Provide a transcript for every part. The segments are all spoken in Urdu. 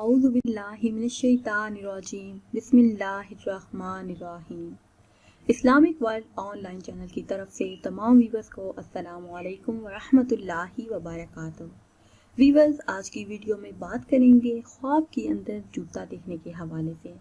اعوذ باللہ من الشیطان الرجیم بسم اللہ الرحمن الرحیم۔ Islamic world on line channel کی طرف سے تمام ویورز کو السلام علیکم ورحمۃ اللہ وبرکاتہ۔ ویورز، آج کی ویڈیو میں بات کریں گے خواب کے اندر جوتا دیکھنے کے حوالے سے۔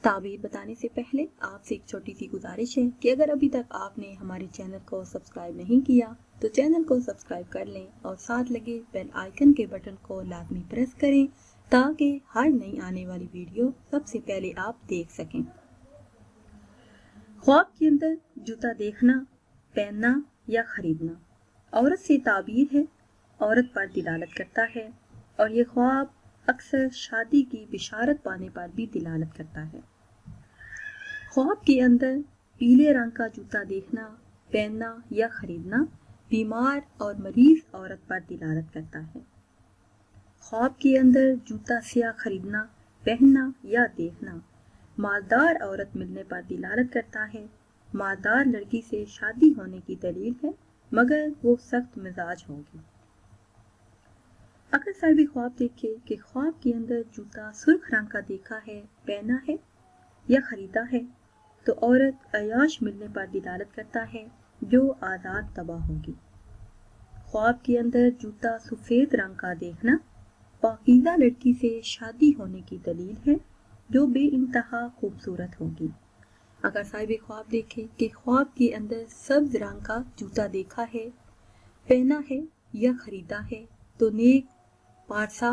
تعبیر بتانے سے پہلے آپ سے ایک چھوٹی سی گزارش ہے کہ اگر ابھی تک آپ نے ہمارے چینل کو سبسکرائب نہیں کیا تو چینل کو سبسکرائب کر لیں اور ساتھ لگے بیل آئیکن کے بٹن کو لازمی پریس کریں تاکہ ہر نئی آنے والی ویڈیو سب سے پہلے آپ دیکھ سکیں۔ خواب کے اندر جوتا دیکھنا، پہننا یا خریدنا عورت سے تعبیر ہے، عورت پر دلالت کرتا ہے، اور یہ خواب اکثر شادی کی بشارت پانے پر بھی دلالت کرتا ہے۔ خواب کے اندر پیلے رنگ کا جوتا دیکھنا، پہننا یا خریدنا بیمار اور مریض عورت پر دلالت کرتا ہے۔ خواب کے اندر جوتا سیاہ خریدنا، پہننا یا دیکھنا مالدار عورت ملنے پر دلالت کرتا ہے۔ مالدار لڑکی سے شادی ہونے کی دلیل ہے، مگر وہ سخت مزاج ہوگی۔ اگر صاحب خواب دیکھے کہ خواب کے اندر جوتا سرخ رنگ کا دیکھا ہے، پہنا ہے یا خریدا ہے تو عورت عیاش ملنے پر دلالت کرتا ہے جو آزاد تباہ ہوگی۔ خواب کے اندر جوتا سفید رنگ کا دیکھنا پاکیزہ لڑکی سے شادی ہونے کی دلیل ہے جو بے انتہا خوبصورت ہوگی۔ اگر صاحب خواب دیکھے کہ خواب کے اندر سبز رنگ کا جوتا دیکھا ہے، پہنا ہے یا خریدا ہے تو نیک، پارسا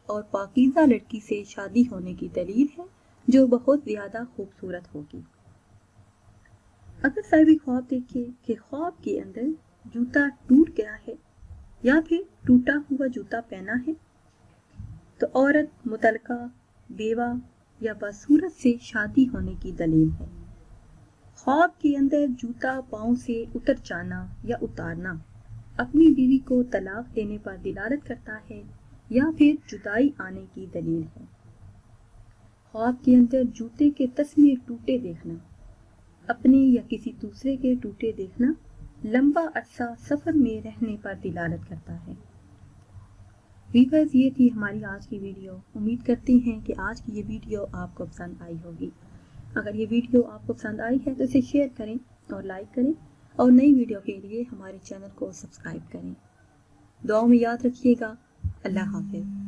اور پاکیزہ لڑکی سے شادی ہونے کی دلیل ہے جو بہت زیادہ خوبصورت ہوگی۔ اگر صاحب خواب دیکھے کہ خواب کے اندر جوتا ٹوٹ گیا ہے یا پھر ٹوٹا ہوا جوتا پہنا ہے تو عورت مطلقہ، بیوہ یا بدصورت سے شادی ہونے کی دلیل ہے۔ خواب کے اندر جوتا پاؤں سے اتر جانا یا اتارنا اپنی بیوی کو طلاق دینے پر دلالت کرتا ہے یا پھر جدائی آنے کی دلیل ہے۔ خواب کے اندر جوتے کے تسمے ٹوٹے دیکھنا، اپنے یا کسی دوسرے کے ٹوٹے دیکھنا لمبا عرصہ سفر میں رہنے پر دلالت کرتا ہے۔ ویورز، یہ تھی ہماری آج کی ویڈیو۔ امید کرتے ہیں کہ آج کی یہ ویڈیو آپ کو پسند آئی ہوگی۔ اگر یہ ویڈیو آپ کو پسند آئی ہے تو اسے شیئر کریں اور لائک کریں، اور نئی ویڈیو کے لیے ہمارے چینل کو سبسکرائب کریں۔ دعاؤں میں یاد رکھیے گا۔ اللہ حافظ۔